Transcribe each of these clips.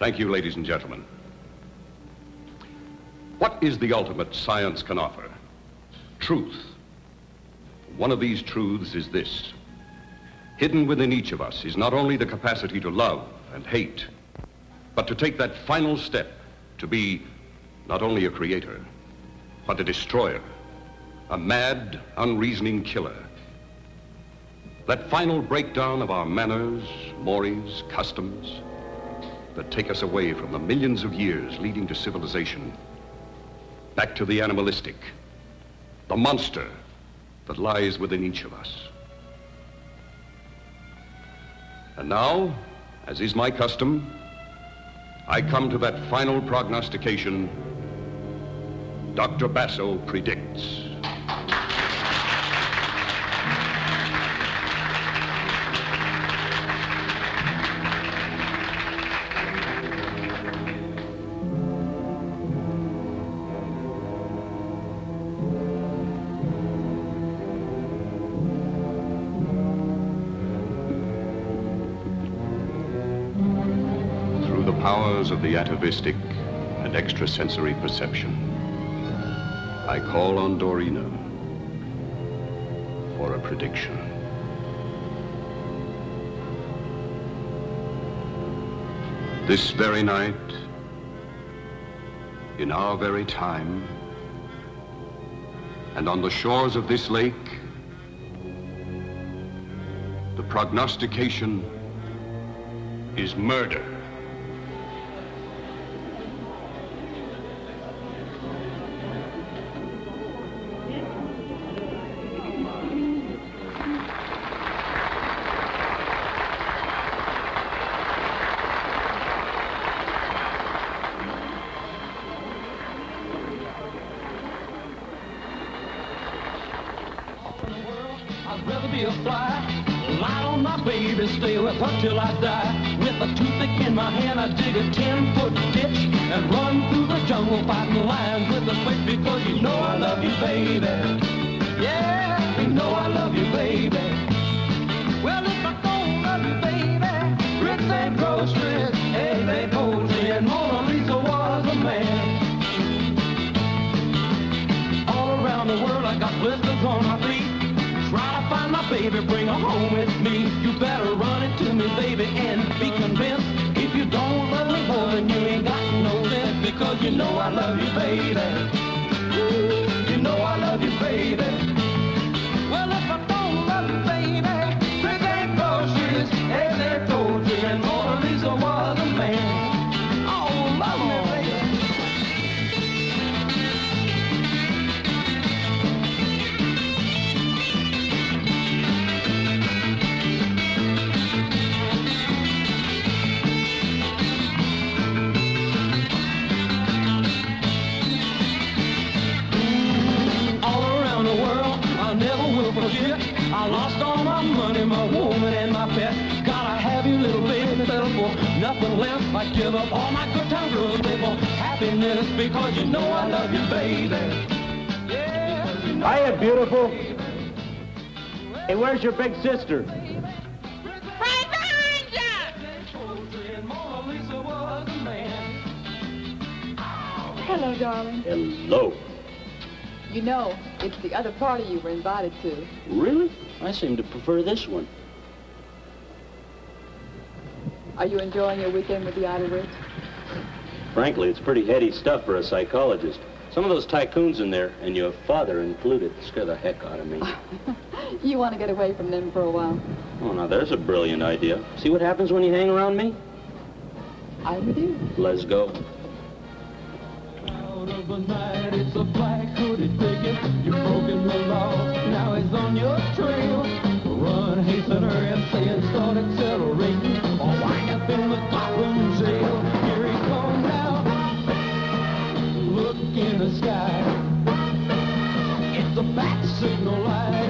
Thank you, ladies and gentlemen. What is the ultimate science can offer? Truth. One of these truths is this. Hidden within each of us is not only the capacity to love and hate, but to take that final step to be not only a creator, but a destroyer, a mad, unreasoning killer. That final breakdown of our manners, mores, customs, that take us away from the millions of years leading to civilization, back to the animalistic, the monster that lies within each of us. And now, as is my custom, I come to that final prognostication. Dr. Basso predicts. Powers of the atavistic and extrasensory perception, I call on Dorina for a prediction. This very night, in our very time, and on the shores of this lake, the prognostication is murder. I'd rather be a fly, lie on my baby, stay with her till I die. With a toothpick in my hand, I dig a 10-foot ditch and run through the jungle fighting lions with a switch, because you know I love you, baby. Yeah, you know I love you, baby. Well, if I don't love you, baby, bricks and groceries, eggs and poultry, and Mona Lisa was a man. All around the world, I got blisters on my feet. Try to find my baby, bring her home with me. You better run it to me, baby, and be convinced. If you don't love me more, then you ain't got no sense, because you know I love you, baby. Ooh, you know I love you, baby. Well, if I don't love you, baby, bricks and groceries, eggs and poultry, and Mona Lisa was a man. Oh, love me, baby. I lost all my money, my woman, and my pet. Gotta have you, little baby, settle for nothing less. I give up all my good time girls, they for happiness, because you know I love you, baby. Yeah, you know. Hiya, beautiful. Hey, where's your big sister? Right behind you! Hello, darling. Hello. You know, it's the other party you were invited to. Really? I seem to prefer this one. Are you enjoying your weekend with the Outer Ridge? Frankly, it's pretty heady stuff for a psychologist. Some of those tycoons in there, and your father included, scare the heck out of me. You want to get away from them for a while? Oh, now there's a brilliant idea. See what happens when you hang around me? I'm with you. Let's go. Out of the night, it's a black hooded figure. You've broken the law, now he's on your trail. Run, hasten, hurry, and say and start accelerating, or wind up in the courtroom jail. Here he comes now. Look in the sky. It's a bat signal light.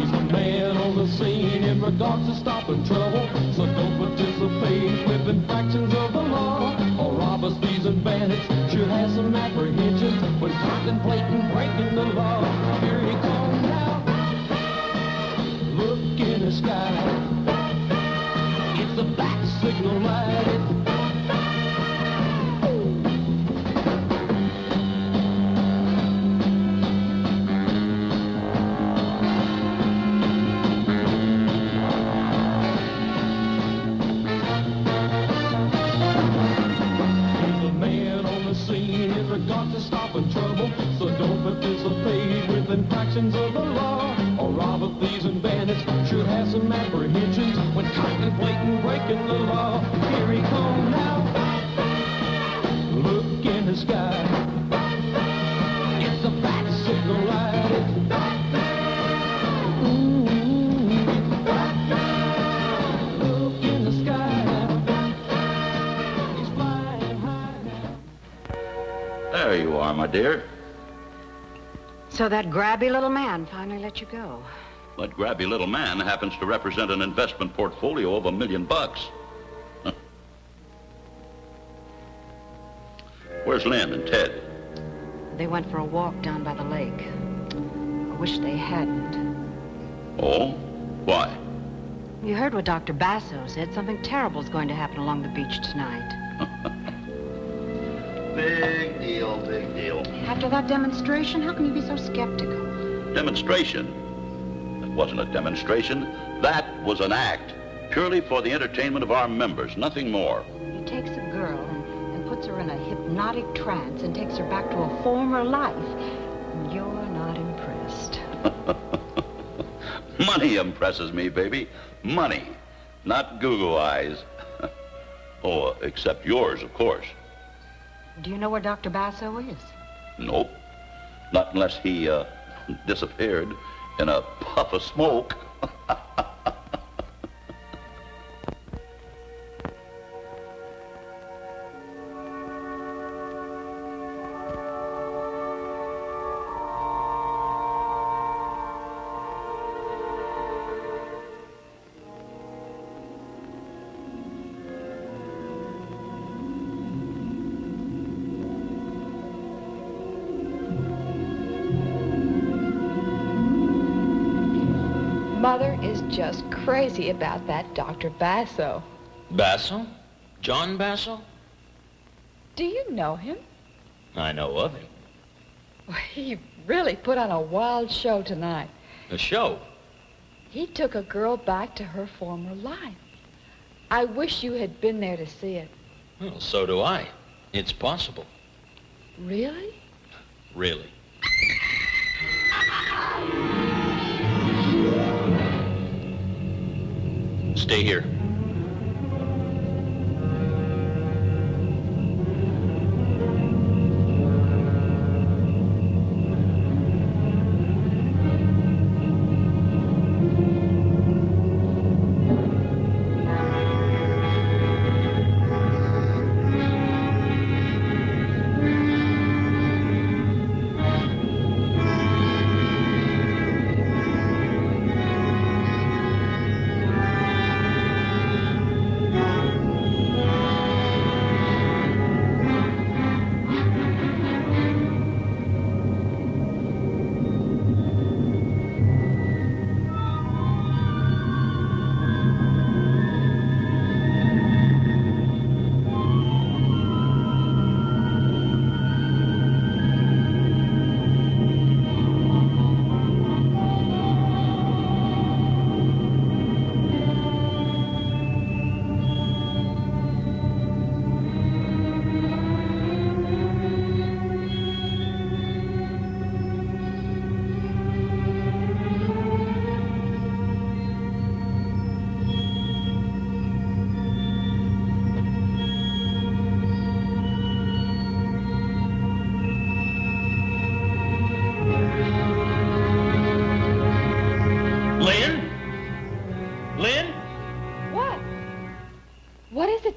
He's a man on the scene in regards to stopping trouble, so don't participate with infractions of the law. Or robbers, thieves, and bandits should have some apprehension when contemplating breaking the law. Here he comes now. Look in the sky. It's signal light. Got to stop in trouble, so don't participate with infractions of the law. Or robber, thieves, and bandits should have some apprehensions when contemplating breaking the law. Here he comes now. Look in the sky. It's a bat signal light. Look in the sky. He's flying high now. There you are, my dear. So that grabby little man finally let you go. That grabby little man happens to represent an investment portfolio of $1 million. Where's Lynn and Ted? They went for a walk down by the lake. I wish they hadn't. Oh? Why? You heard what Dr. Basso said. Something terrible's going to happen along the beach tonight. Big deal, big deal. After that demonstration, how can you be so skeptical? Demonstration? That wasn't a demonstration. That was an act. Purely for the entertainment of our members, nothing more. He takes a girl and puts her in a hypnotic trance and takes her back to a former life. And you're not impressed. Money impresses me, baby. Money. Not goo-goo eyes. Oh, except yours, of course. Do you know where Dr. Basso is? Nope. Not unless he, disappeared in a puff of smoke. Mother is just crazy about that Dr. Basso. Basso? John Basso? Do you know him? I know of him. Well, he really put on a wild show tonight. A show? He took a girl back to her former life. I wish you had been there to see it. Well, so do I. It's possible. Really? Really. Stay here.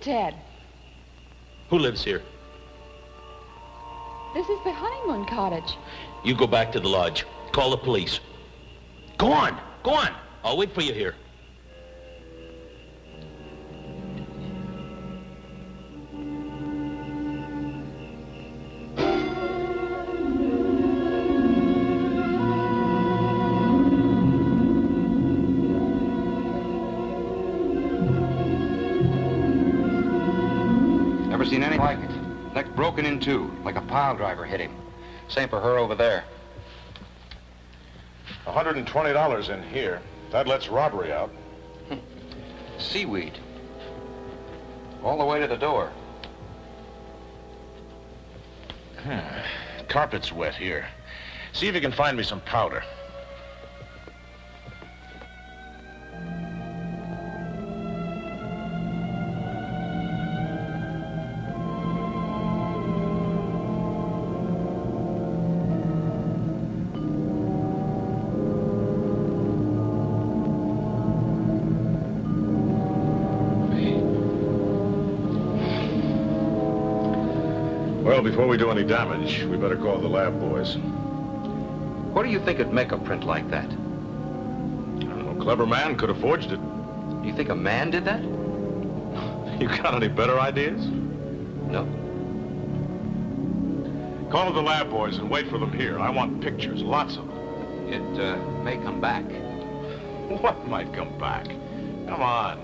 Ted, Who lives here? this is the honeymoon cottage. You go back to the lodge. Call the police. Go on. Go on. I'll wait for you here. broken in two, like a pile driver hit him. Same for her over there. $120 in here. That lets robbery out. Seaweed. All the way to the door. Carpet's wet here. See if you can find me some powder. Well, before we do any damage, we better call the lab boys. What do you think would make a print like that? I don't know, a clever man could have forged it. You think a man did that? You got any better ideas? No. Call the lab boys and wait for them here. I want pictures, lots of them. It may come back. What might come back? Come on.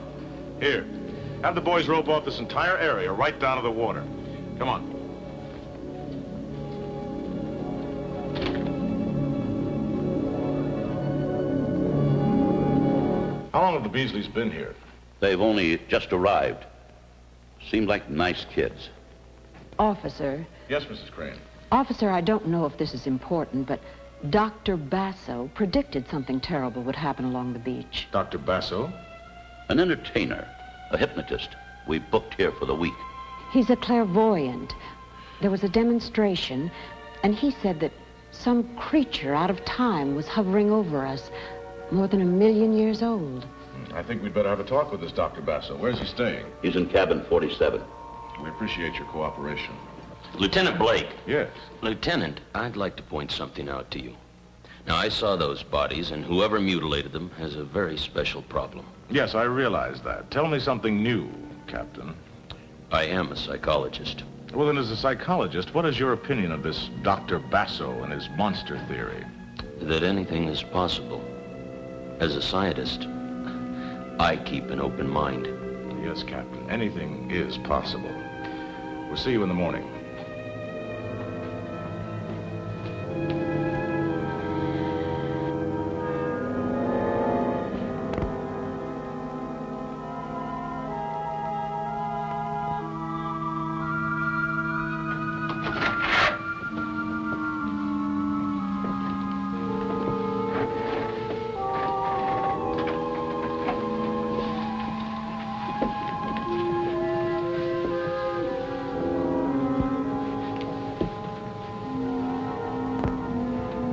Here, have the boys rope off this entire area right down to the water. Come on. How long have the Beasleys been here? They've only just arrived. Seem like nice kids. Officer. Yes, Mrs. Crane. Officer, I don't know if this is important, but Dr. Basso predicted something terrible would happen along the beach. Dr. Basso? An entertainer, a hypnotist. We booked here for the week. He's a clairvoyant. There was a demonstration, and he said that some creature out of time was hovering over us, more than 1,000,000 years old. I think we'd better have a talk with this Dr. Basso. Where's he staying? He's in cabin 47. We appreciate your cooperation. Lieutenant Blake. Yes. Lieutenant, I'd like to point something out to you. Now, I saw those bodies, and whoever mutilated them has a very special problem. Yes, I realize that. Tell me something new, Captain. I am a psychologist. Well, then, as a psychologist, what is your opinion of this Dr. Basso and his monster theory? That anything is possible. As a scientist, I keep an open mind. Yes, Captain. Anything is possible. We'll see you in the morning.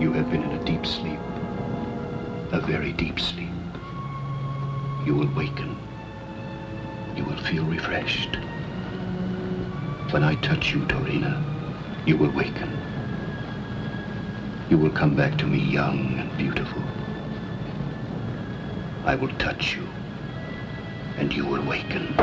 You have been in a deep sleep, a very deep sleep. You will waken. You will feel refreshed. When I touch you, Dorina, you will waken. You will come back to me young and beautiful. I will touch you, and you will waken.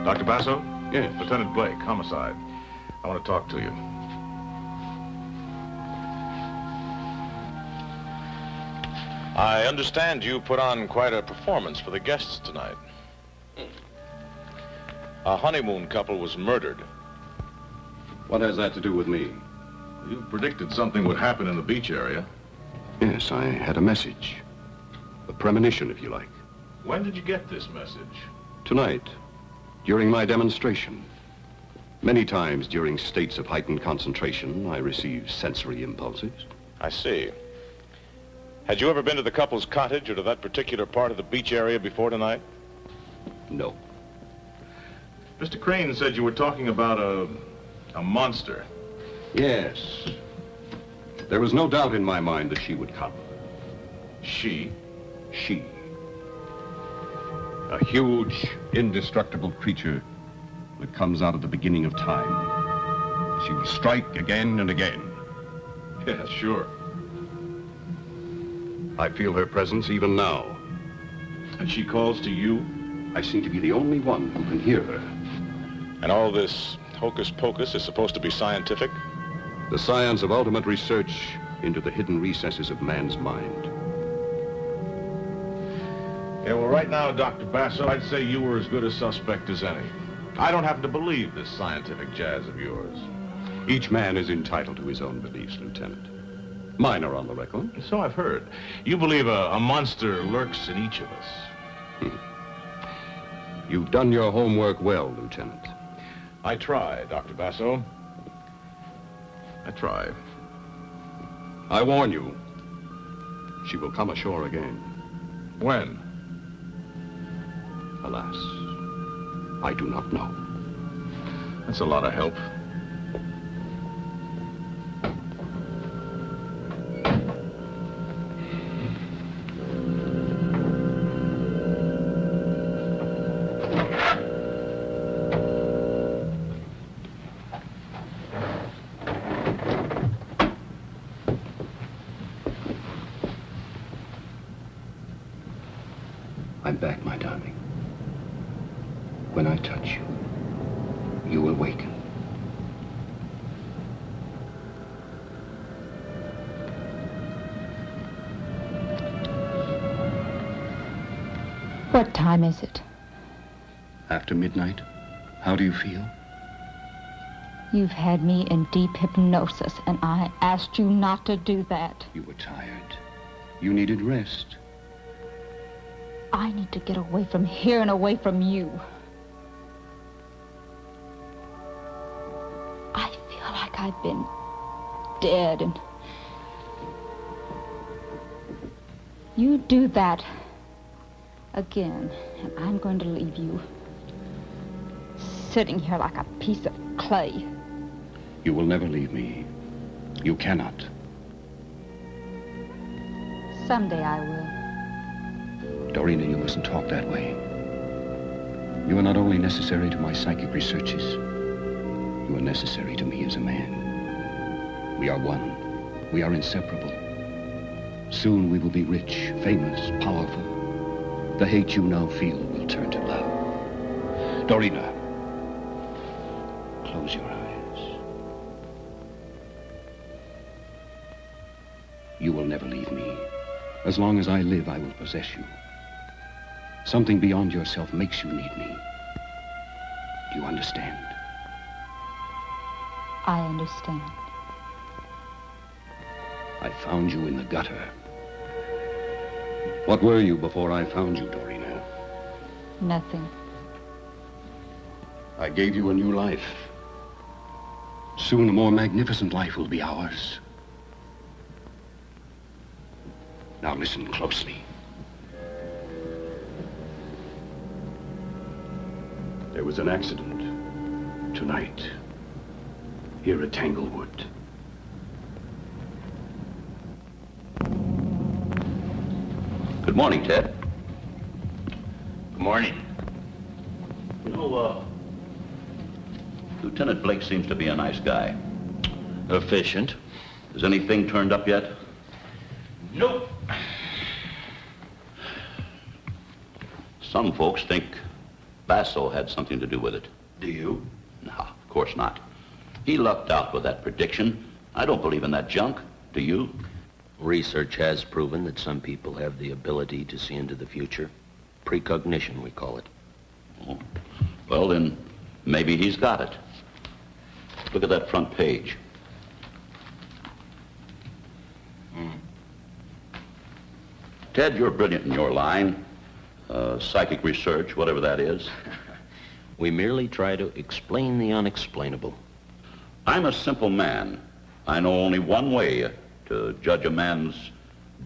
Dr. Basso? Yes. Lieutenant Blake, homicide. I want to talk to you. I understand you put on quite a performance for the guests tonight. A honeymoon couple was murdered. What has that to do with me? You predicted something would happen in the beach area. Yes, I had a message. A premonition, if you like. When did you get this message? Tonight, during my demonstration. Many times during states of heightened concentration, I receive sensory impulses. I see. Had you ever been to the couple's cottage or to that particular part of the beach area before tonight? No. Mr. Crane said you were talking about a monster. Yes. There was no doubt in my mind that she would come. She? She. A huge, indestructible creature that comes out of the beginning of time. She will strike again and again. Yeah, sure. I feel her presence even now. And she calls to you? I seem to be the only one who can hear her. And all this hocus pocus is supposed to be scientific? The science of ultimate research into the hidden recesses of man's mind. Yeah, well, right now, Dr. Basso, I'd say you were as good a suspect as any. I don't happen to believe this scientific jazz of yours. Each man is entitled to his own beliefs, Lieutenant. Mine are on the record. So I've heard. You believe a monster lurks in each of us. You've done your homework well, Lieutenant. I try, Dr. Basso. I try. I warn you, she will come ashore again. When? Alas, I do not know. That's a lot of help. I'm back, my darling. When I touch you, you will waken. What time is it? After midnight, how do you feel? You've had me in deep hypnosis, and I asked you not to do that. You were tired. You needed rest. I need to get away from here and away from you. I feel like I've been dead, and you do that again, and I'm going to leave you sitting here like a piece of clay. You will never leave me. You cannot. Someday I will. Dorina, you mustn't talk that way. You are not only necessary to my psychic researches, you are necessary to me as a man. We are one. We are inseparable. Soon we will be rich, famous, powerful. The hate you now feel will turn to love. Dorina, close your eyes. You will never leave me. As long as I live, I will possess you. Something beyond yourself makes you need me. Do you understand? I understand. I found you in the gutter. What were you before I found you, Dorina? Nothing. I gave you a new life. Soon a more magnificent life will be ours. Now listen closely. There was an accident tonight here at Tanglewood. Good morning, Ted. Good morning. You know, Lieutenant Blake seems to be a nice guy. Efficient. Has anything turned up yet? Nope. Some folks think Basso had something to do with it. Do you? No, of course not. He lucked out with that prediction. I don't believe in that junk. Do you? Research has proven that some people have the ability to see into the future. Precognition, we call it. Oh. Well, then, maybe he's got it. Look at that front page. Ted, you're brilliant in your line. Psychic research, whatever that is. We merely try to explain the unexplainable. I'm a simple man. I know only one way to judge a man's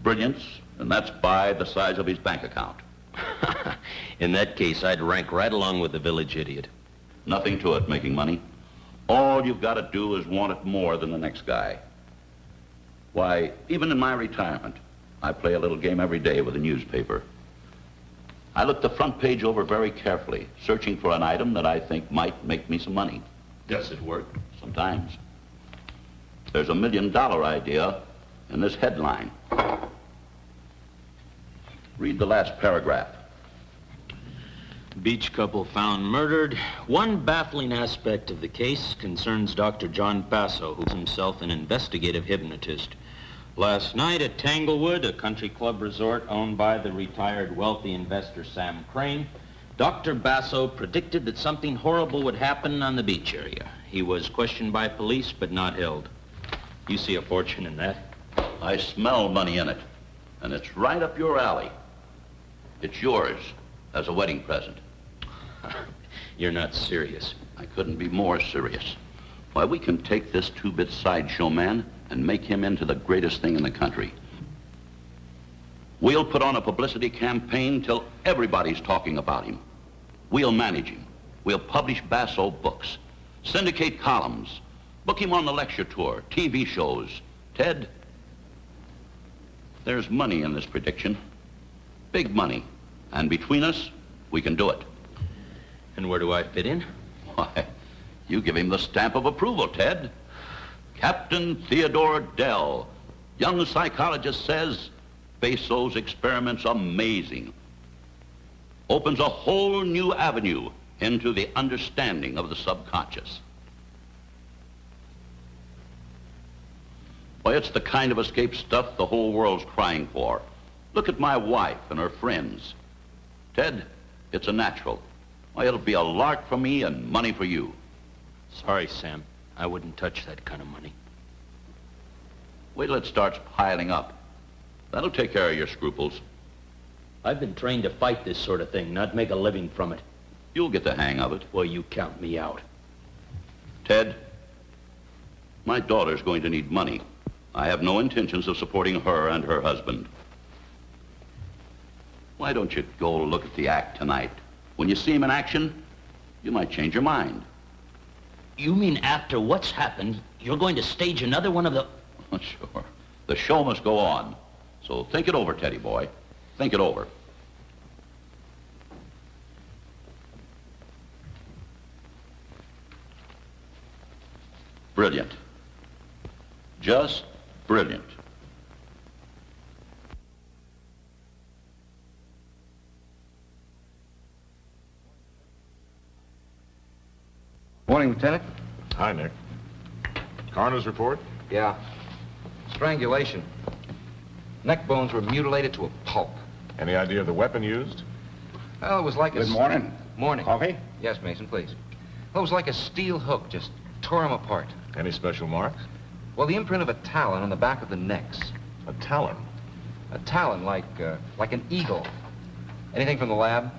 brilliance, and that's by the size of his bank account. In that case, I'd rank right along with the village idiot. Nothing to it, making money. All you've got to do is want it more than the next guy. Why, even in my retirement, I play a little game every day with a newspaper. I look the front page over very carefully, searching for an item that I think might make me some money. Does it work? Sometimes. There's $1 million idea in this headline. Read the last paragraph. Beach couple found murdered. One baffling aspect of the case concerns Dr. John Basso, who's himself an investigative hypnotist. Last night at Tanglewood, a country club resort owned by the retired wealthy investor Sam Crane, Dr. Basso predicted that something horrible would happen on the beach area. He was questioned by police, but not held. You see a fortune in that? I smell money in it, and it's right up your alley. It's yours as a wedding present. You're not serious. I couldn't be more serious. Why, we can take this two-bit sideshow man and make him into the greatest thing in the country. We'll put on a publicity campaign till everybody's talking about him. We'll manage him. We'll publish Basso books, syndicate columns, book him on the lecture tour, TV shows. Ted, there's money in this prediction. Big money. And between us, we can do it. And where do I fit in? Why, you give him the stamp of approval, Ted. Captain Theodore Dell, young psychologist, says Basso's experiment's amazing. Opens a whole new avenue into the understanding of the subconscious. Why, it's the kind of escape stuff the whole world's crying for. Look at my wife and her friends. Ted, it's a natural. Why, it'll be a lark for me and money for you. Sorry, Sam. I wouldn't touch that kind of money. Wait till it starts piling up. That'll take care of your scruples. I've been trained to fight this sort of thing, not make a living from it. You'll get the hang of it. Well, you count me out. Ted, my daughter's going to need money. I have no intentions of supporting her and her husband. Why don't you go look at the act tonight? When you see him in action, you might change your mind. You mean after what's happened, you're going to stage another one of the... Oh, sure. The show must go on. So think it over, Teddy boy. Think it over. Brilliant. Just brilliant. Morning, Lieutenant. Hi, Nick. Coroner's report? Yeah. Strangulation. Neck bones were mutilated to a pulp. Any idea of the weapon used? Well, it was like Good morning. Morning. Coffee? Yes, Mason, please. Well, it was like a steel hook, just tore him apart. Any special marks? Well, the imprint of a talon on the back of the necks. A talon? A talon, like an eagle. Anything from the lab?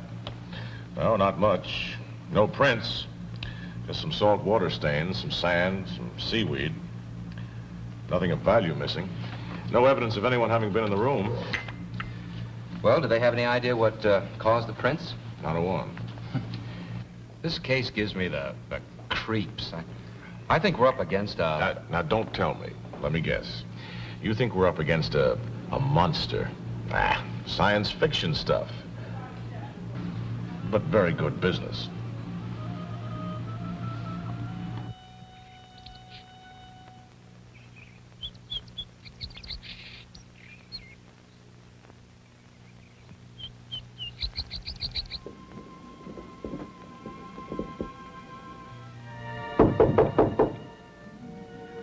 No, not much. No prints. Just some salt water stains, some sand, some seaweed. Nothing of value missing. No evidence of anyone having been in the room. Well, do they have any idea what caused the prints? Not a one. This case gives me the creeps. I think we're up against a... Now, don't tell me. Let me guess. You think we're up against a monster? Science fiction stuff. But very good business.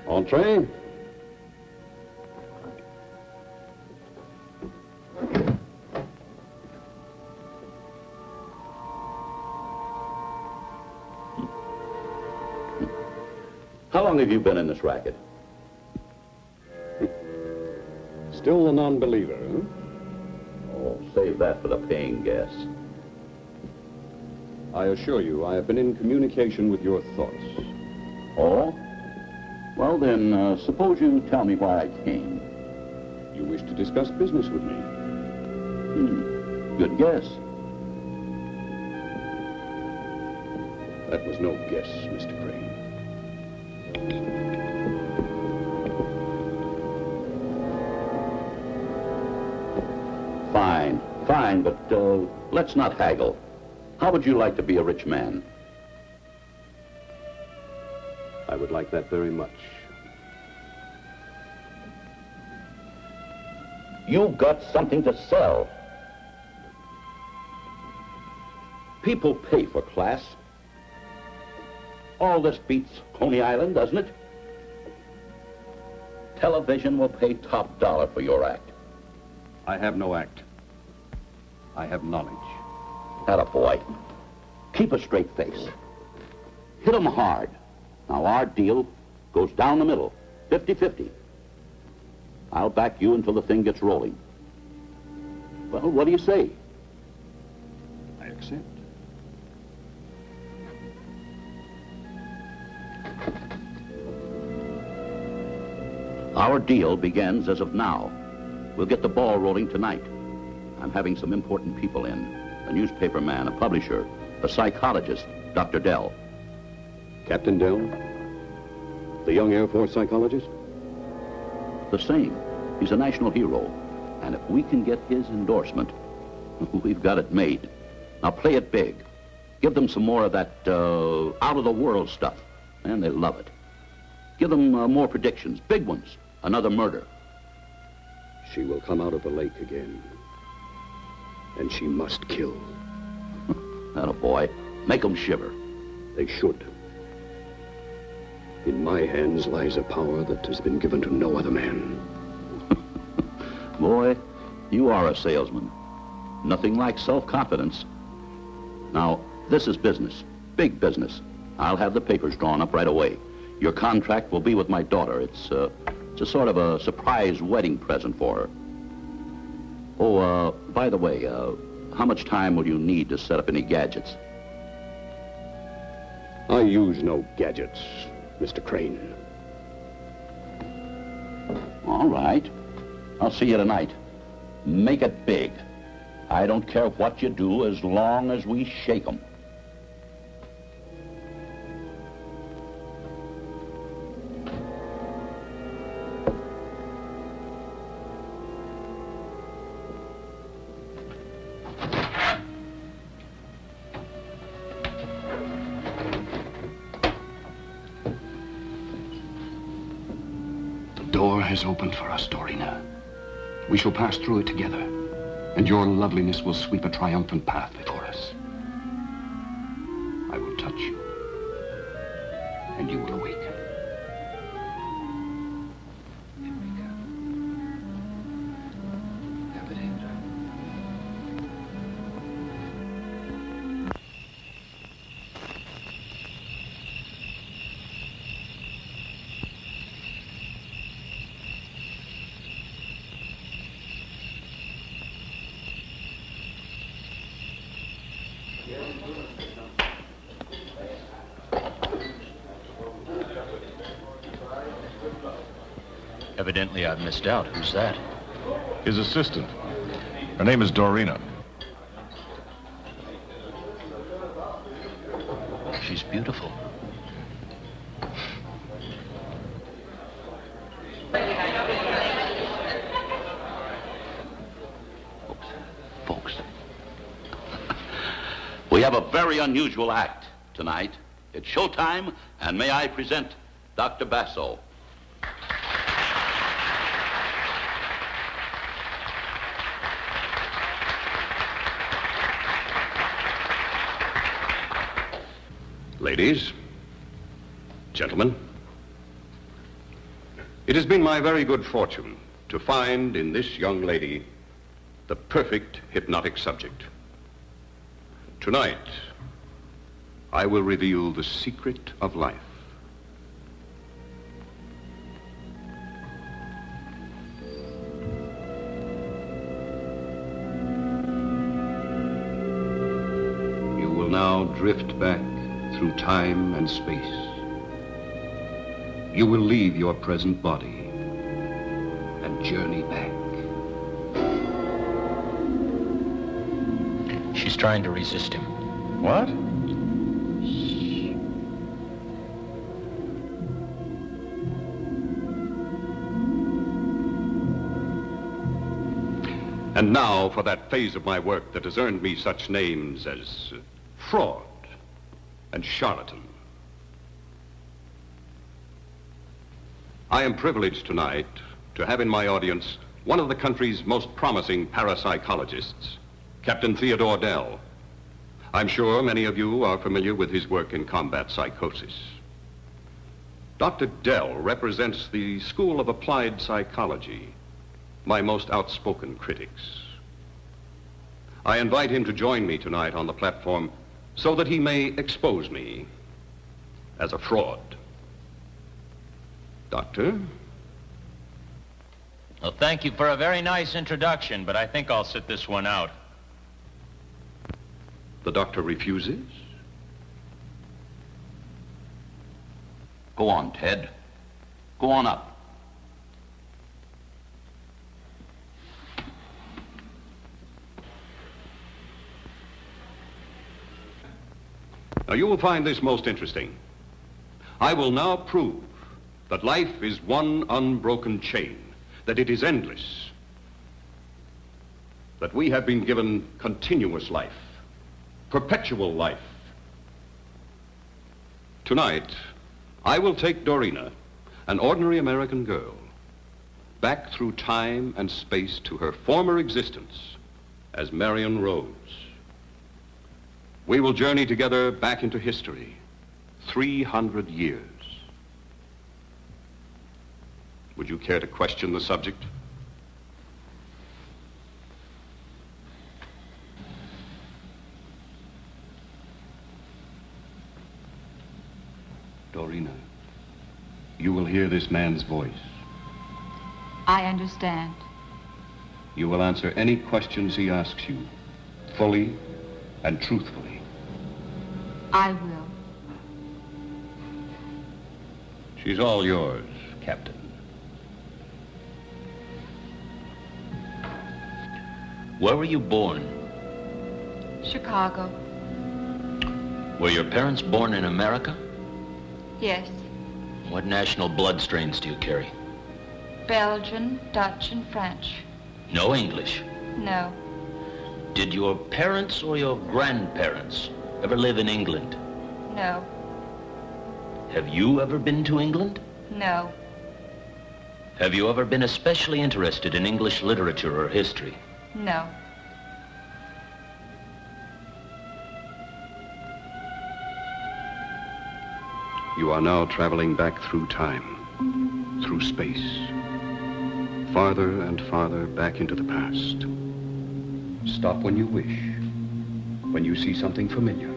Entree. How long have you been in this racket? Still a non-believer, huh? Oh, save that for the paying guests. I assure you, I have been in communication with your thoughts. Oh? Well, then, suppose you tell me why I came. You wish to discuss business with me. Good guess. That was no guess, Mr. Crane. Fine, but let's not haggle. How would you like to be a rich man? I would like that very much. You've got something to sell. People pay for class. All this beats Coney Island, doesn't it? Television will pay top dollar for your act. I have no act. I have knowledge. Attaboy. Keep a straight face. Hit 'em hard. Now, our deal goes down the middle, 50-50. I'll back you until the thing gets rolling. Well, what do you say? I accept. Our deal begins as of now. We'll get the ball rolling tonight. I'm having some important people in. A newspaper man, a publisher, a psychologist, Dr. Dell. Captain Dell? The young Air Force psychologist? The same. He's a national hero. And if we can get his endorsement, we've got it made. Now play it big. Give them some more of that out-of-the-world stuff. And they love it. Give them more predictions, big ones. Another murder. She will come out of the lake again. And she must kill. Attaboy. Make them shiver. They should. In my hands lies a power that has been given to no other man. Boy, you are a salesman. Nothing like self-confidence. Now, this is business. Big business. I'll have the papers drawn up right away. Your contract will be with my daughter. It's a sort of a surprise wedding present for her. Oh, by the way, how much time will you need to set up any gadgets? I use no gadgets, Mr. Crane. All right. I'll see you tonight. Make it big. I don't care what you do as long as we shake 'em. The door has opened for us, Dorina. We shall pass through it together, and your loveliness will sweep a triumphant path before us. I will touch you, and you will awaken. Evidently, I've missed out. Who's that? His assistant. Her name is Dorina. She's beautiful. Folks. We have a very unusual act tonight. It's showtime, and may I present Dr. Basso. Ladies, gentlemen, it has been my very good fortune to find in this young lady the perfect hypnotic subject. Tonight, I will reveal the secret of life. You will now drift back through time and space. You will leave your present body and journey back. She's trying to resist him. What? And now for that phase of my work that has earned me such names as fraud and charlatan. I am privileged tonight to have in my audience one of the country's most promising parapsychologists, Captain Theodore Dell, I'm sure many of you are familiar with his work in combat psychosis. Dr. Dell represents the School of Applied Psychology, my most outspoken critics. I invite him to join me tonight on the platform so that he may expose me as a fraud. Doctor? Well, thank you for a very nice introduction, but I think I'll sit this one out. The doctor refuses? Go on, Ted. Go on up. Now, you will find this most interesting. I will now prove that life is one unbroken chain, that it is endless, that we have been given continuous life, perpetual life. Tonight, I will take Dorina, an ordinary American girl, back through time and space to her former existence as Marion Rhodes. We will journey together back into history, 300 years. Would you care to question the subject? Dorina, you will hear this man's voice. I understand. You will answer any questions he asks you, fully and truthfully. I will. She's all yours, Captain. Where were you born? Chicago. Were your parents born in America? Yes. What national blood strains do you carry? Belgian, Dutch, and French. No English. No. Did your parents or your grandparents ever live in England? No. Have you ever been to England? No. Have you ever been especially interested in English literature or history? No. You are now traveling back through time, through space, farther and farther back into the past. Stop when you wish, when you see something familiar.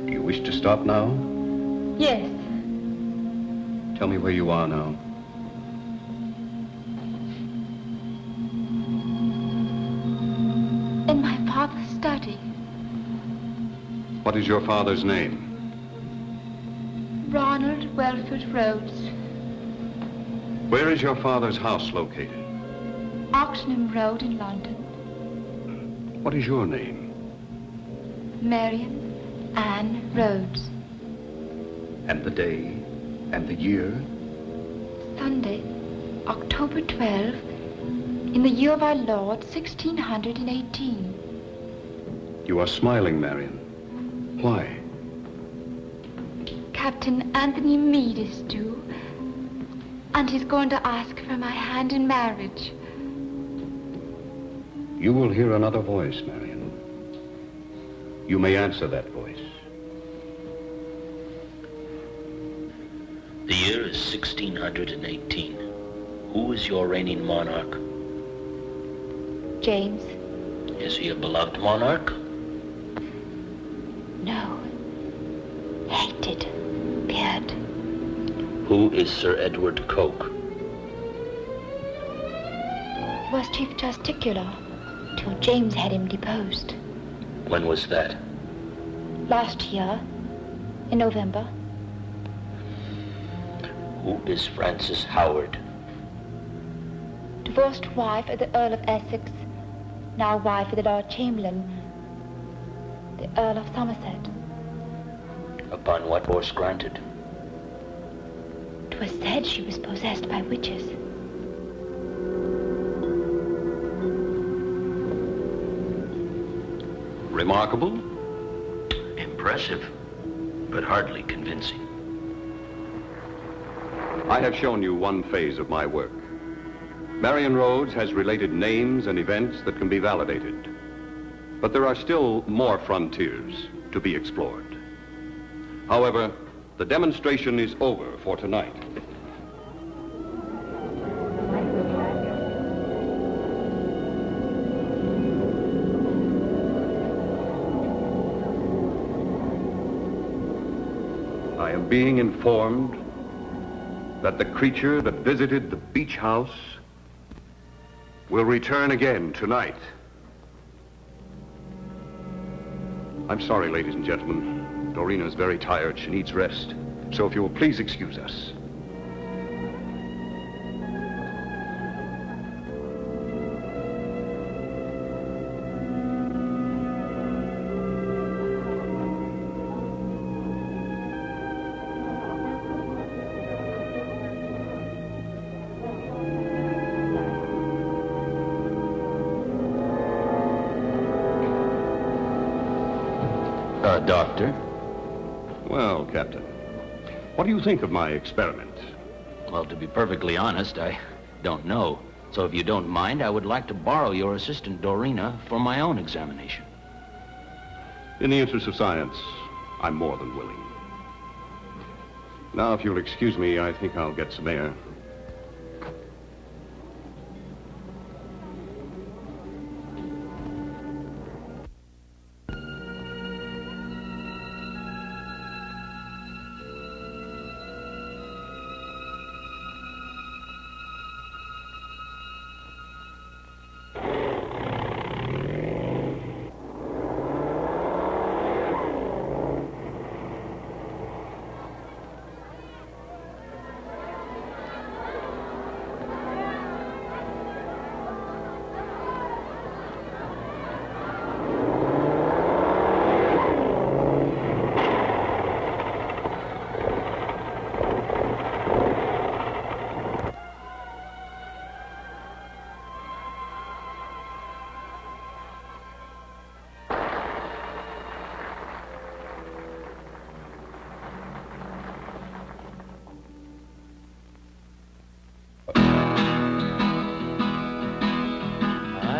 Do you wish to stop now? Yes. Tell me where you are now. In my father's study. What is your father's name? Ronald Welford Rhodes. Where is your father's house located? Oxenham Road in London. What is your name? Marion Ann Rhodes. And the day and the year? Sunday, October 12, in the year of our Lord, 1618. You are smiling, Marion. Why? Captain Anthony Meade is due, and he's going to ask for my hand in marriage. You will hear another voice, Marion. You may answer that voice. The year is 1618. Who is your reigning monarch? James. Is he a beloved monarch? No. Hated. Feared. Who is Sir Edward Coke? He was Chief Justiciar till James had him deposed. When was that? Last year, in November. Who is Frances Howard? Divorced wife of the Earl of Essex, now wife of the Lord Chamberlain, the Earl of Somerset. Upon what force granted? 'Twas said she was possessed by witches. Remarkable? Impressive, but hardly convincing. I have shown you one phase of my work. Marion Rhodes has related names and events that can be validated. But there are still more frontiers to be explored. However, the demonstration is over for tonight. I am being informed that the creature that visited the beach house will return again tonight. I'm sorry, ladies and gentlemen. Dorina is very tired. She needs rest. So if you will please excuse us. Doctor? Well, Captain, what do you think of my experiment? Well, to be perfectly honest, I don't know. So if you don't mind, I would like to borrow your assistant, Dorina, for my own examination. In the interest of science, I'm more than willing. Now, if you'll excuse me, I think I'll get some air.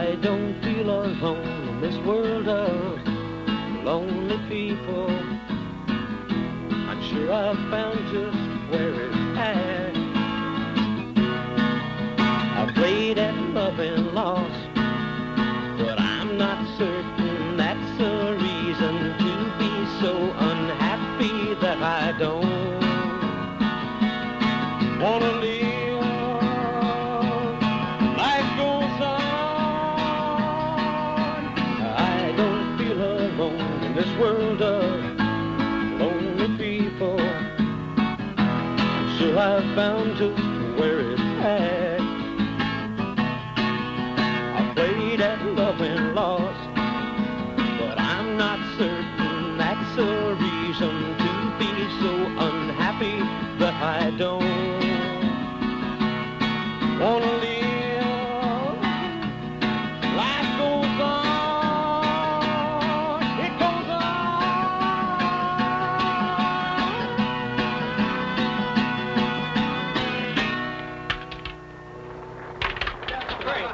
I don't feel alone in this world of lonely people. I'm sure I've found just where it's at. I've played at love and loss, but I'm not certain that's a reason to be so unhappy that I don't wanna live. Life goes on. I don't feel alone in this world of lonely people. I'm sure I've found just where it's at. I played at love and lost, but I'm not certain that's a reason to be so unhappy that I don't wanna live. Life goes on, it goes on. Great.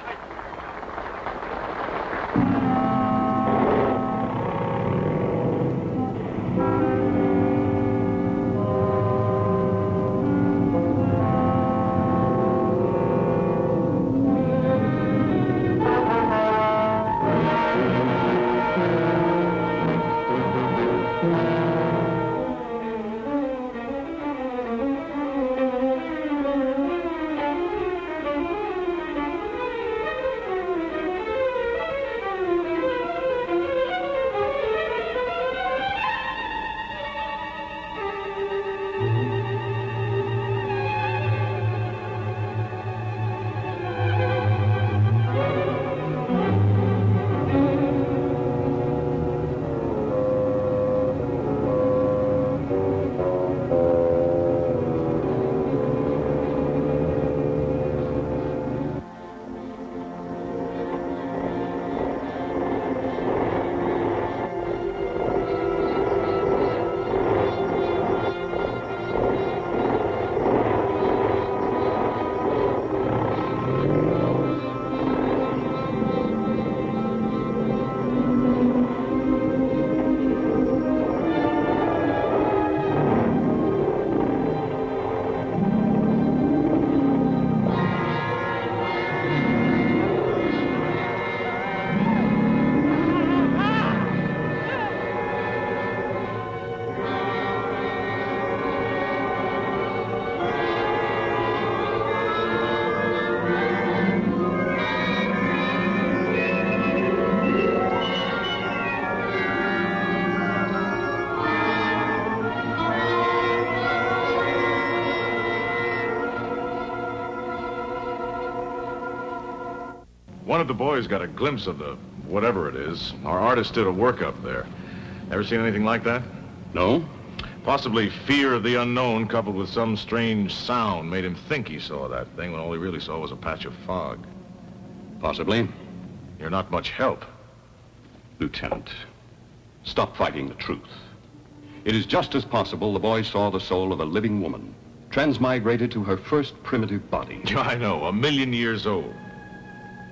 One of the boys got a glimpse of the whatever it is. Our artist did a workup there. Ever seen anything like that? No? Possibly fear of the unknown coupled with some strange sound made him think he saw that thing when all he really saw was a patch of fog. Possibly. You're not much help. Lieutenant, stop fighting the truth. It is just as possible the boy saw the soul of a living woman, transmigrated to her first primitive body. I know, 1,000,000 years old.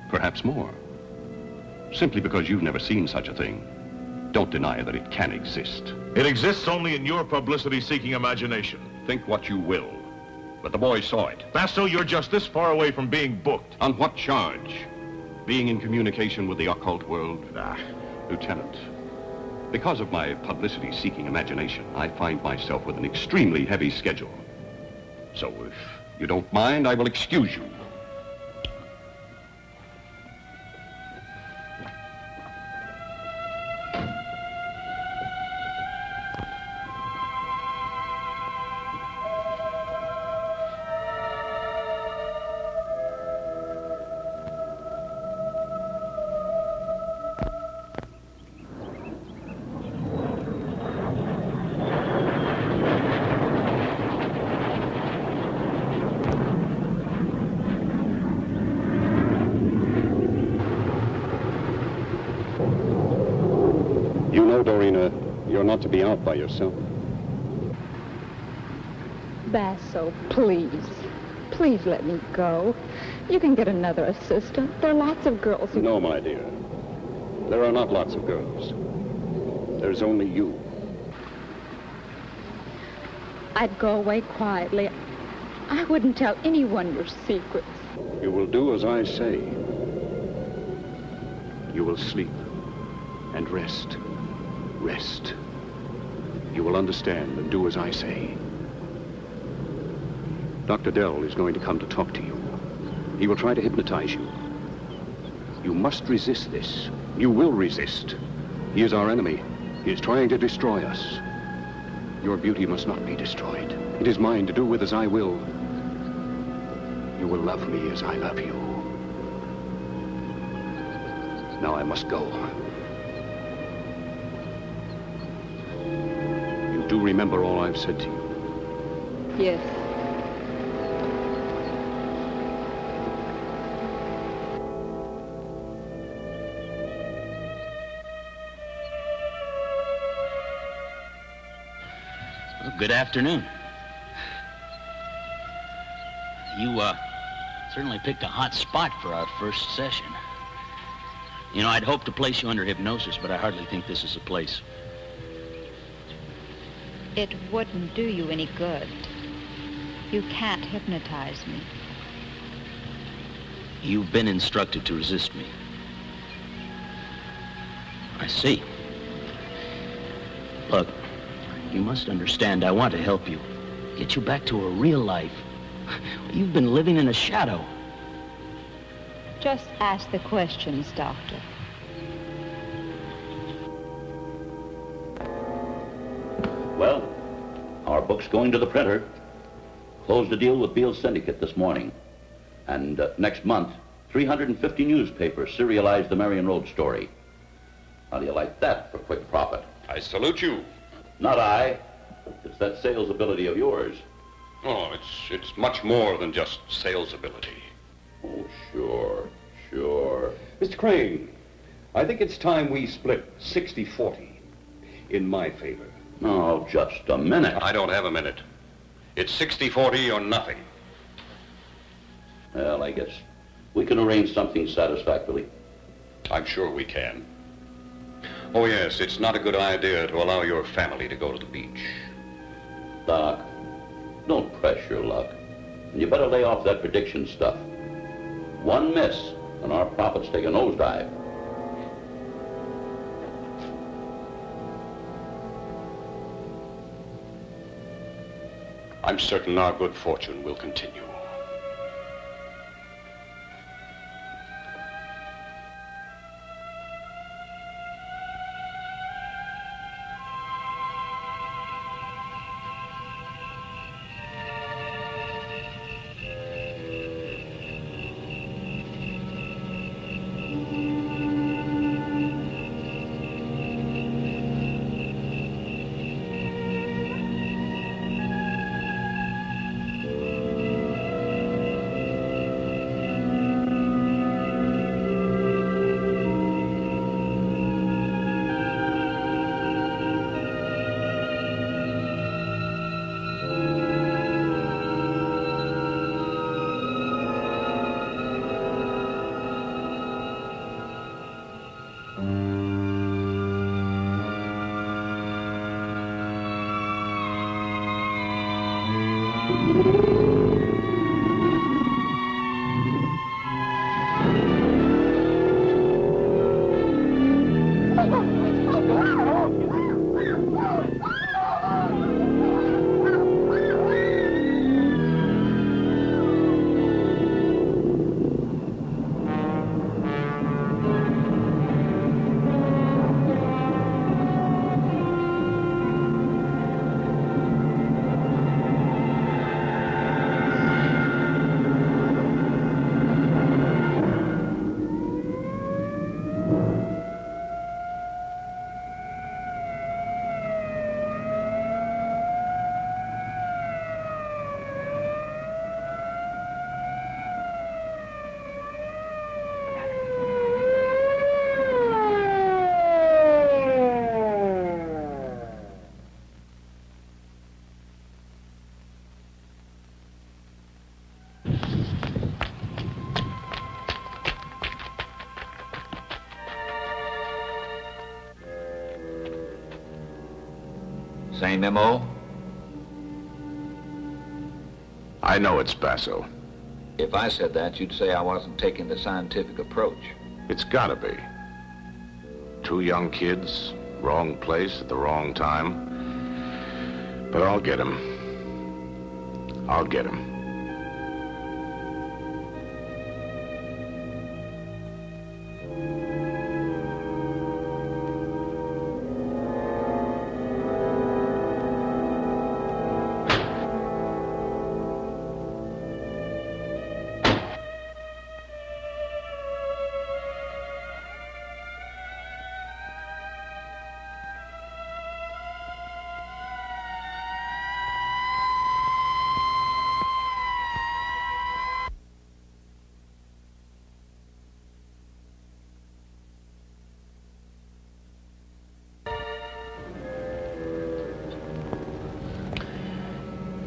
Perhaps more. Simply because you've never seen such a thing, don't deny that it can exist. It exists only in your publicity-seeking imagination. Think what you will, but the boy saw it. Basso, you're just this far away from being booked. On what charge? Being in communication with the occult world? Lieutenant, because of my publicity-seeking imagination, I find myself with an extremely heavy schedule. So if you don't mind, I will excuse you. Dorina, you're not to be out by yourself. Basso, please. Please let me go. You can get another assistant. There are lots of girls who... No, my dear. There are not lots of girls. There's only you. I'd go away quietly. I wouldn't tell anyone your secrets. You will do as I say. You will sleep and rest. Rest. You will understand and do as I say. Dr. Dell is going to come to talk to you. He will try to hypnotize you. You must resist this. You will resist. He is our enemy. He is trying to destroy us. Your beauty must not be destroyed. It is mine to do with as I will. You will love me as I love you. Now I must go. You do remember all I've said to you? Yes. Well, good afternoon. You, certainly picked a hot spot for our first session. You know, I'd hoped to place you under hypnosis, but I hardly think this is the place. It wouldn't do you any good. You can't hypnotize me. You've been instructed to resist me. I see. Look, you must understand, I want to help you. Get you back to a real life. You've been living in a shadow. Just ask the questions, Doctor. Well, our book's going to the printer. Closed a deal with Beale's Syndicate this morning. And next month, 350 newspapers serialize the Marion Road story. How do you like that for quick profit? I salute you. Not I. It's that sales ability of yours. Oh, it's much more than just sales ability. Oh, sure, sure. Mr. Crane, I think it's time we split 60-40 in my favor. Oh, just a minute. I don't have a minute. It's 60-40 or nothing. Well, I guess we can arrange something satisfactorily. I'm sure we can. Oh, yes, it's not a good idea to allow your family to go to the beach. Doc, don't press your luck. And you better lay off that prediction stuff. One miss, and our profits take a nosedive. I'm certain our good fortune will continue. Same MO? I know it's Basso. If I said that, you'd say I wasn't taking the scientific approach. It's gotta be. Two young kids, wrong place at the wrong time. But I'll get him. I'll get him.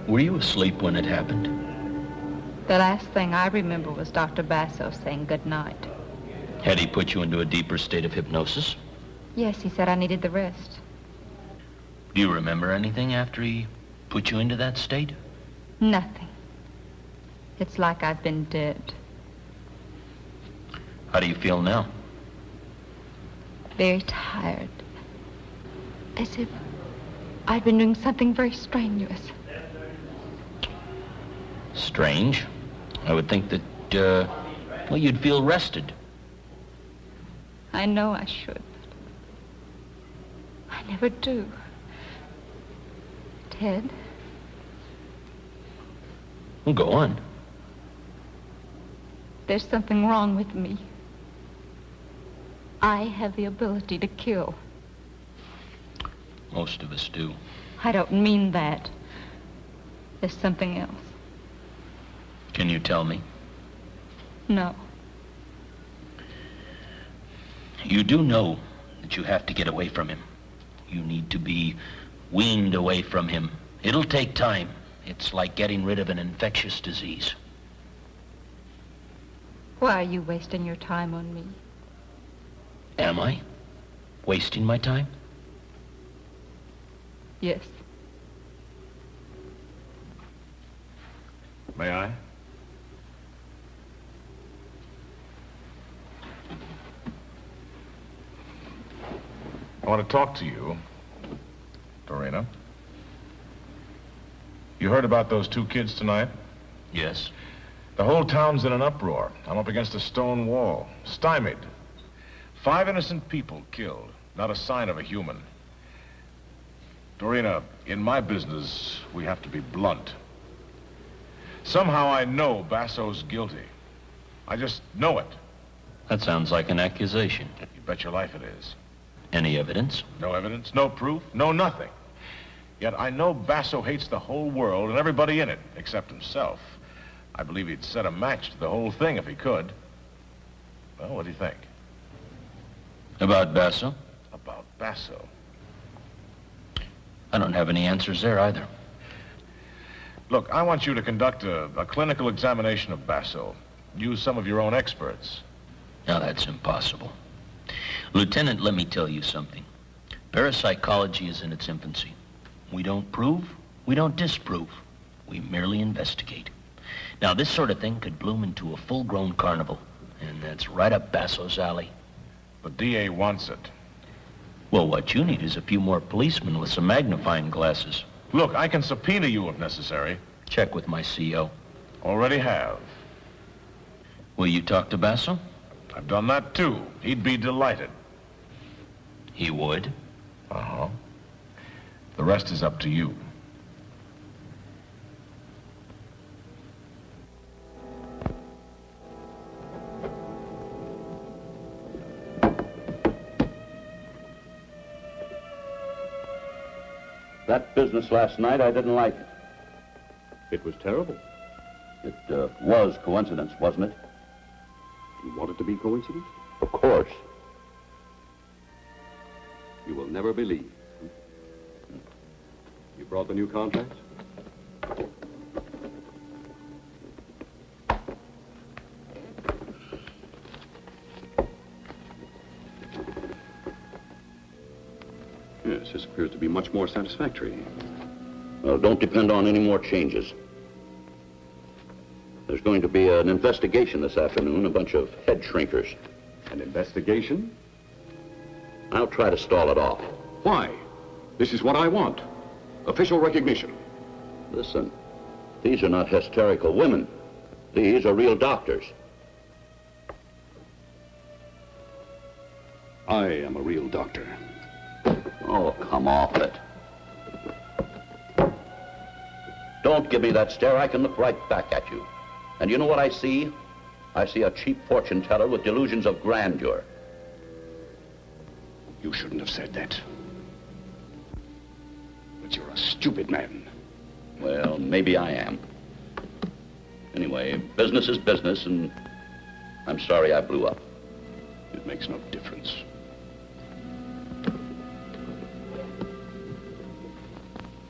Were you asleep when it happened? The last thing I remember was Dr. Basso saying good night. Had he put you into a deeper state of hypnosis? Yes, he said I needed the rest. Do you remember anything after he put you into that state? Nothing. It's like I've been dead. How do you feel now? Very tired. As if I'd been doing something very strenuous. Strange. I would think that, well, you'd feel rested. I know I should. I never do. Ted? Well, go on. There's something wrong with me. I have the ability to kill. Most of us do. I don't mean that. There's something else. Can you tell me? No. You do know that you have to get away from him. You need to be weaned away from him. It'll take time. It's like getting rid of an infectious disease. Why are you wasting your time on me? Am I? Wasting my time? Yes. May I? I want to talk to you, Dorena. You heard about those two kids tonight? Yes. The whole town's in an uproar. I'm up against a stone wall, stymied. 5 innocent people killed, not a sign of a human. Dorena, in my business, we have to be blunt. Somehow I know Basso's guilty. I just know it. That sounds like an accusation. You bet your life it is. Any evidence? No evidence, no proof, no nothing. Yet I know Basso hates the whole world and everybody in it, except himself. I believe he'd set a match to the whole thing if he could. Well, what do you think? About Basso? About Basso. I don't have any answers there either. Look, I want you to conduct a clinical examination of Basso. Use some of your own experts. Now, that's impossible. Lieutenant, let me tell you something. Parapsychology is in its infancy. We don't prove, we don't disprove. We merely investigate. Now, this sort of thing could bloom into a full-grown carnival, and that's right up Basso's alley. The DA wants it. Well, what you need is a few more policemen with some magnifying glasses. Look, I can subpoena you if necessary. Check with my CO. Already have. Will you talk to Basso? I've done that, too. He'd be delighted. He would? Uh-huh. The rest is up to you. That business last night, I didn't like it. It was terrible. It was coincidence, wasn't it? You want it to be coincidence? Of course. You will never believe. You brought the new contracts? Yes, this appears to be much more satisfactory. Well, don't depend on any more changes. There's going to be an investigation this afternoon, a bunch of head shrinkers. An investigation? I'll try to stall it off. Why? This is what I want. Official recognition. Listen, these are not hysterical women. These are real doctors. I am a real doctor. Oh, come off it. Don't give me that stare. I can look right back at you. And you know what I see? I see a cheap fortune teller with delusions of grandeur. You shouldn't have said that. But you're a stupid man. Well, maybe I am. Anyway, business is business, and I'm sorry I blew up. It makes no difference.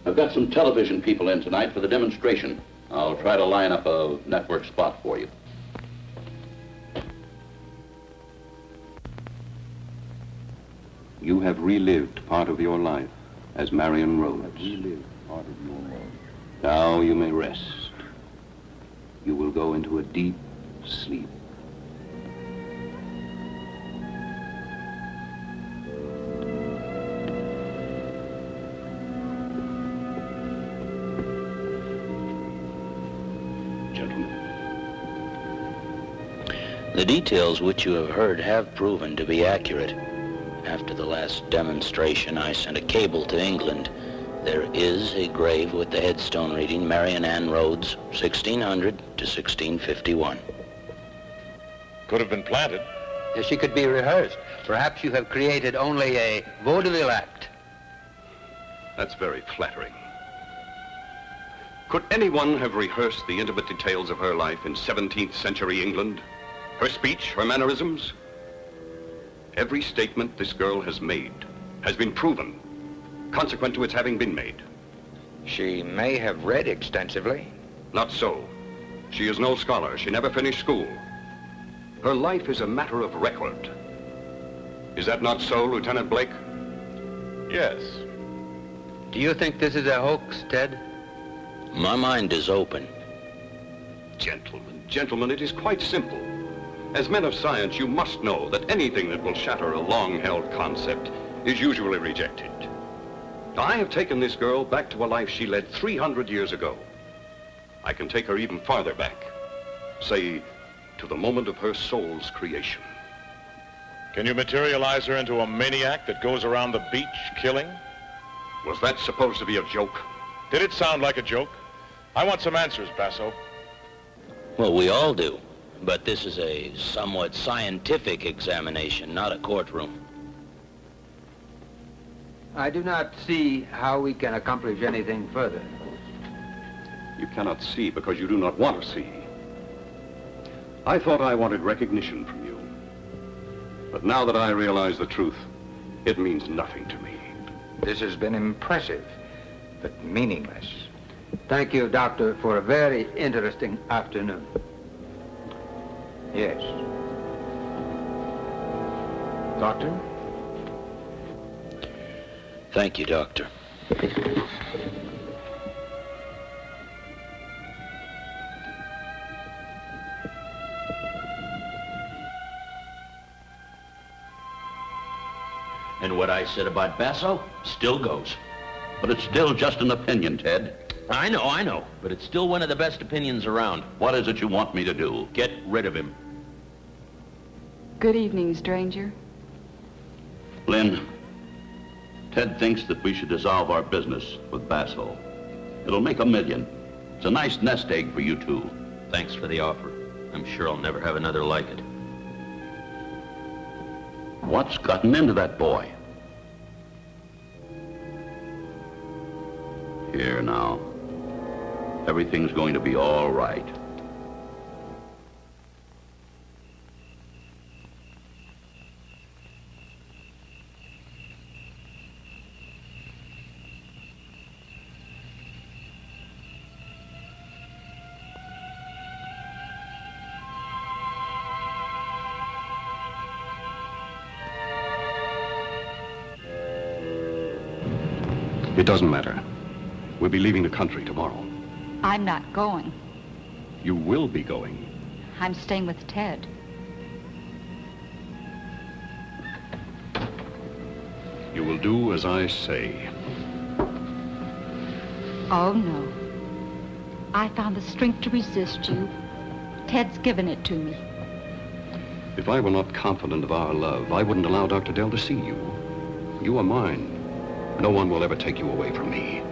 I've got some television people in tonight for the demonstration. I'll try to line up a network spot for you. You have relived part of your life as Marion Rhodes. Relived part of your life. Now you may rest. You will go into a deep sleep. The details which you have heard have proven to be accurate. After the last demonstration, I sent a cable to England. There is a grave with the headstone reading Marion Ann Rhodes, 1600 to 1651. Could have been planted. She could be rehearsed. Perhaps you have created only a vaudeville act. That's very flattering. Could anyone have rehearsed the intimate details of her life in 17th century England? Her speech, her mannerisms? Every statement this girl has made has been proven, consequent to its having been made. She may have read extensively. Not so. She is no scholar. She never finished school. Her life is a matter of record. Is that not so, Lieutenant Blake? Yes. Do you think this is a hoax, Ted? My mind is open. Gentlemen, it is quite simple. As men of science, you must know that anything that will shatter a long-held concept is usually rejected. I have taken this girl back to a life she led 300 years ago. I can take her even farther back, say, to the moment of her soul's creation. Can you materialize her into a maniac that goes around the beach killing? Was that supposed to be a joke? Did it sound like a joke? I want some answers, Basso. Well, we all do. But this is a somewhat scientific examination, not a courtroom. I do not see how we can accomplish anything further. You cannot see because you do not want to see. I thought I wanted recognition from you. But now that I realize the truth, it means nothing to me. This has been impressive, but meaningless. Thank you, Doctor, for a very interesting afternoon. Yes. Doctor? Thank you, Doctor. And what I said about Basso still goes. But it's still just an opinion, Ted. I know. But it's still one of the best opinions around. What is it you want me to do? Get rid of him. Good evening, stranger. Lynn, Ted thinks that we should dissolve our business with Basso. It'll make $1 million. It's a nice nest egg for you two. Thanks for the offer. I'm sure I'll never have another like it. What's gotten into that boy? Here now. Everything's going to be all right. It doesn't matter. We'll be leaving the country tomorrow. I'm not going. You will be going. I'm staying with Ted. You will do as I say. Oh, no. I found the strength to resist you. Ted's given it to me. If I were not confident of our love, I wouldn't allow Dr. Dell to see you. You are mine. No one will ever take you away from me.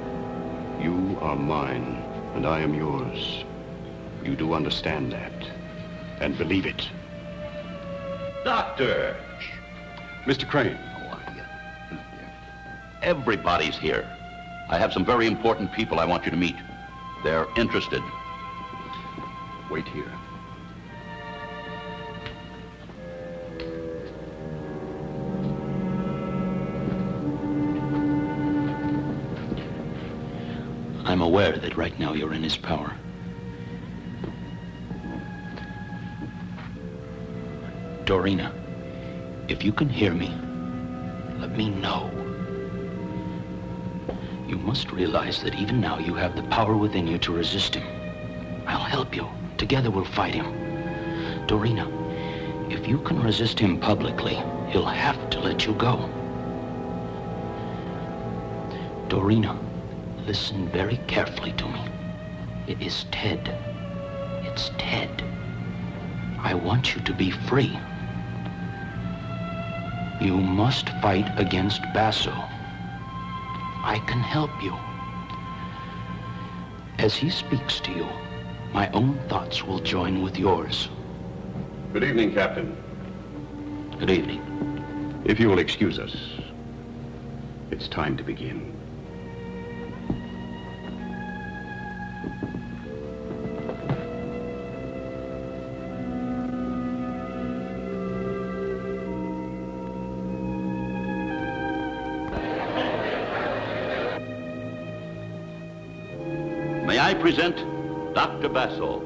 You are mine, and I am yours. You do understand that, and believe it. Doctor! Mr. Crane. How are you? Everybody's here. I have some very important people I want you to meet. They're interested. Wait here. I'm aware that right now you're in his power. Dorina, if you can hear me, let me know. You must realize that even now you have the power within you to resist him. I'll help you. Together we'll fight him. Dorina, if you can resist him publicly, he'll have to let you go. Dorina, listen very carefully to me. It is Ted. It's Ted. I want you to be free. You must fight against Basso. I can help you. As he speaks to you, my own thoughts will join with yours. Good evening, Captain. Good evening. If you will excuse us, it's time to begin. May I present Dr. Basso.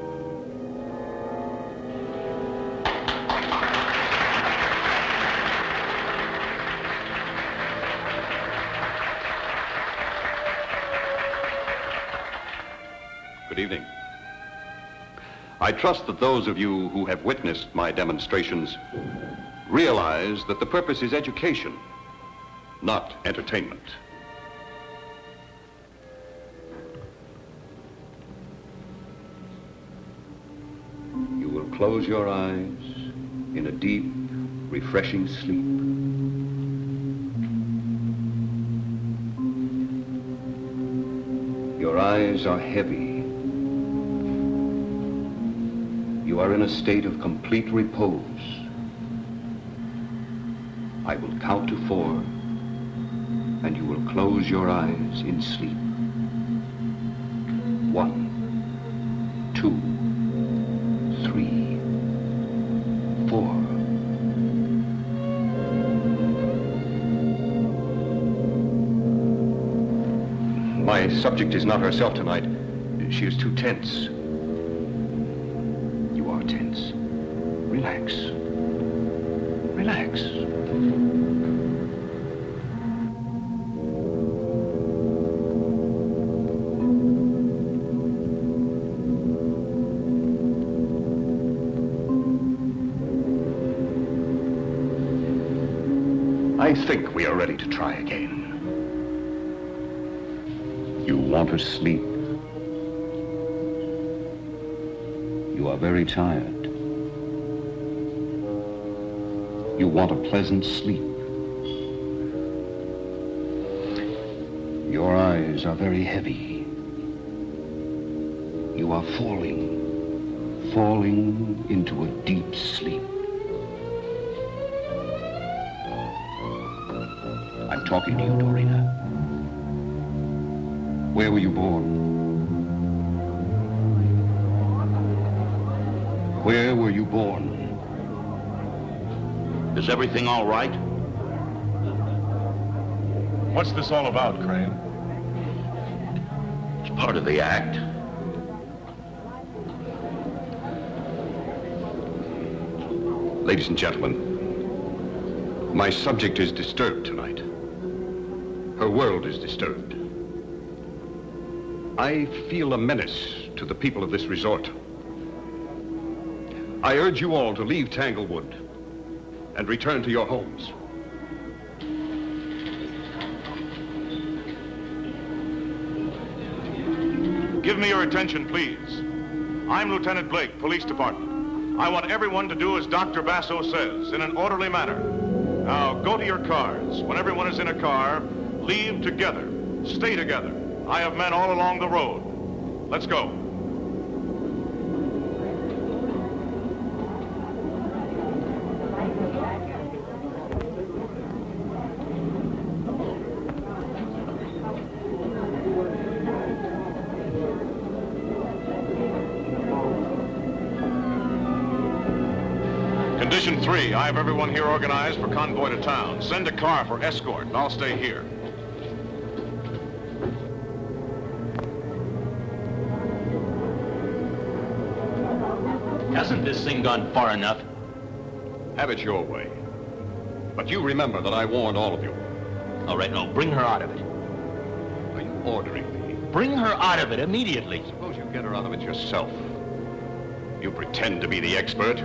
Good evening. I trust that those of you who have witnessed my demonstrations realize that the purpose is education, not entertainment. You will close your eyes in a deep, refreshing sleep. Your eyes are heavy. You are in a state of complete repose. I will count to 4, and you will close your eyes in sleep. 1, 2, 3, 4. My subject is not herself tonight. She is too tense. You are tense. Relax. Relax. I I think we are ready to try again. You want to sleep. You are very tired. You want a pleasant sleep. Your eyes are very heavy. You are falling into a deep sleep. I'm talking to you, Dorina. Where were you born? Where were you born? Is everything all right? What's this all about, Crane? It's part of the act. Ladies and gentlemen, my subject is disturbed tonight. Her world is disturbed. I feel a menace to the people of this resort. I urge you all to leave Tanglewood and return to your homes. Give me your attention, please. I'm Lieutenant Blake, Police Department. I want everyone to do as Dr. Basso says, in an orderly manner. Now, go to your cars. When everyone is in a car, leave together. Stay together. I have men all along the road. Let's go. Condition 3, I have everyone here organized for convoy to town. Send a car for escort, and I'll stay here. Hasn't this thing gone far enough? Have it your way. But you remember that I warned all of you. All right, no, bring her out of it. Are you ordering me? Bring her out of it immediately. Suppose you get her out of it yourself. You pretend to be the expert.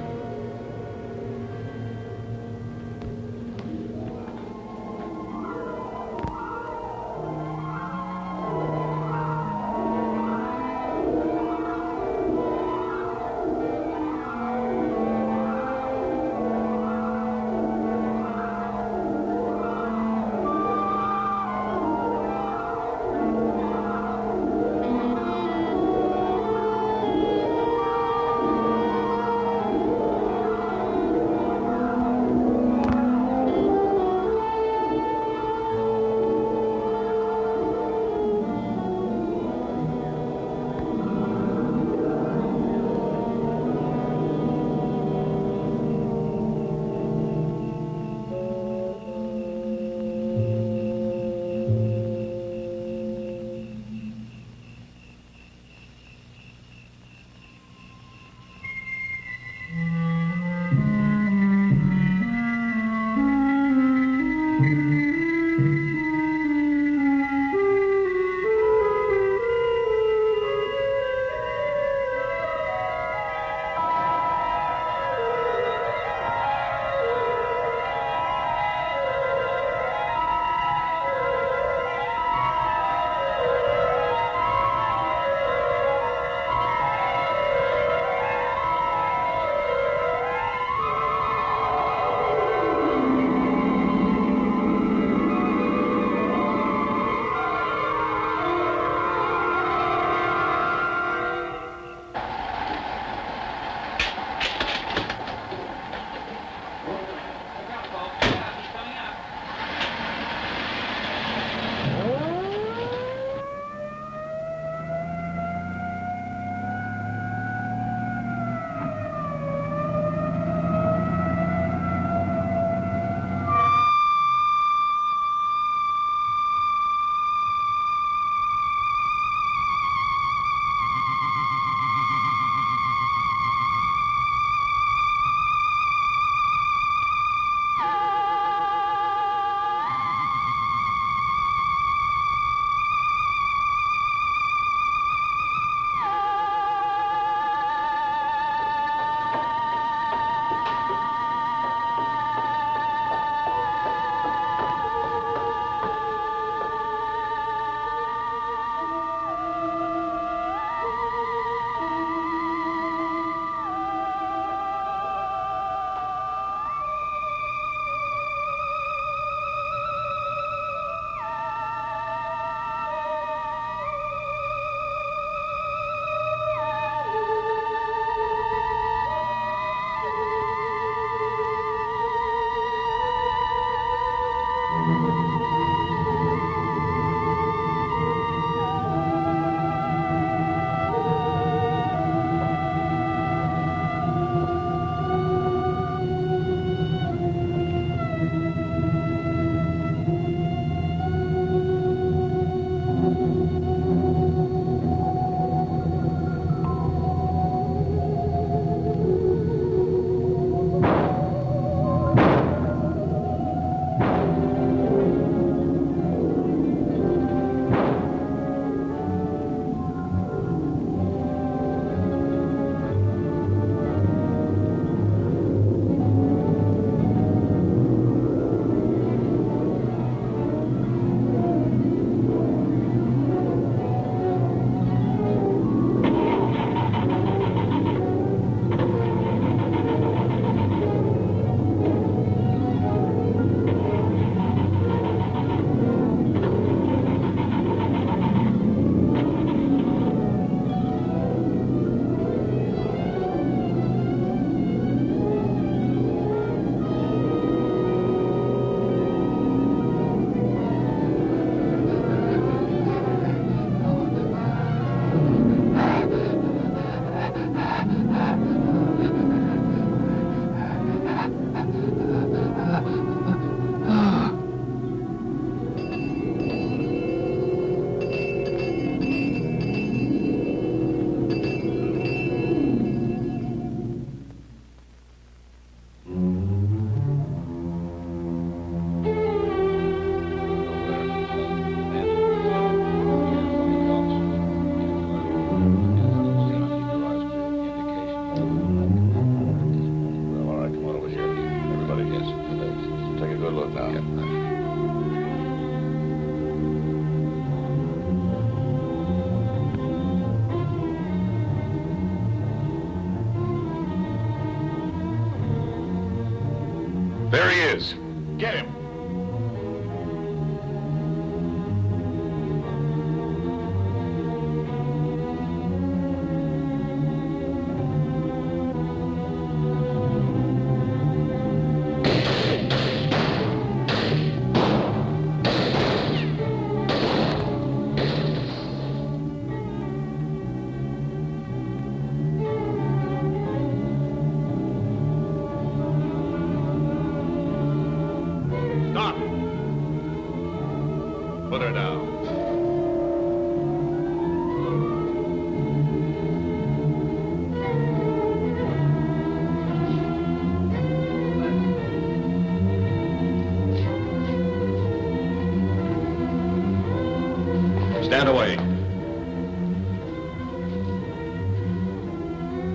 Stand away.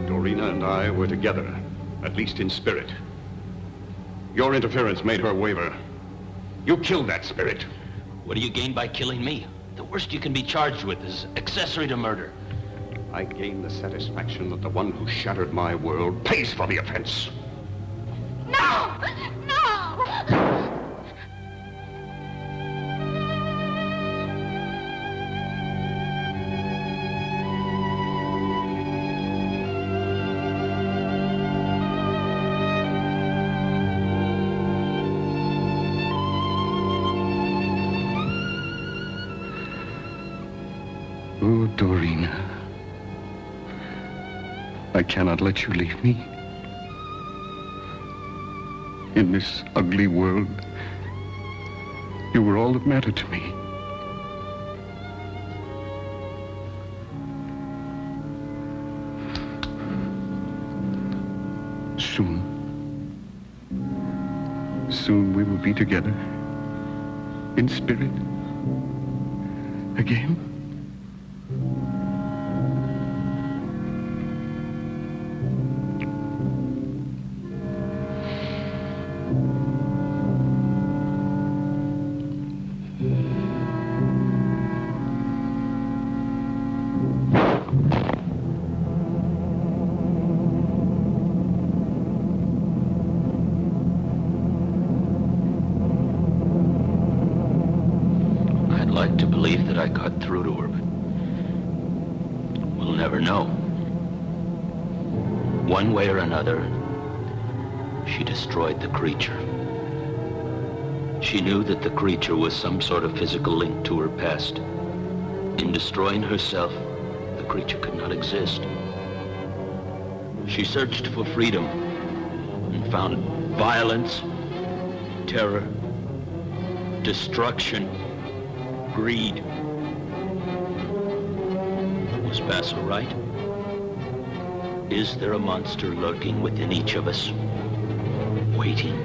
Dorina and I were together, at least in spirit. Your interference made her waver. You killed that spirit. What do you gain by killing me? The worst you can be charged with is accessory to murder. I gain the satisfaction that the one who shattered my world pays for the offense. No! No! Oh, Dorina. I cannot let you leave me. In this ugly world, you were all that mattered to me. Soon we will be together in spirit again. I got through to her, but we'll never know. One way or another, she destroyed the creature. She knew that the creature was some sort of physical link to her past. In destroying herself, the creature could not exist. She searched for freedom and found violence, terror, destruction, greed. Was Basso right? Is there a monster lurking within each of us? Waiting.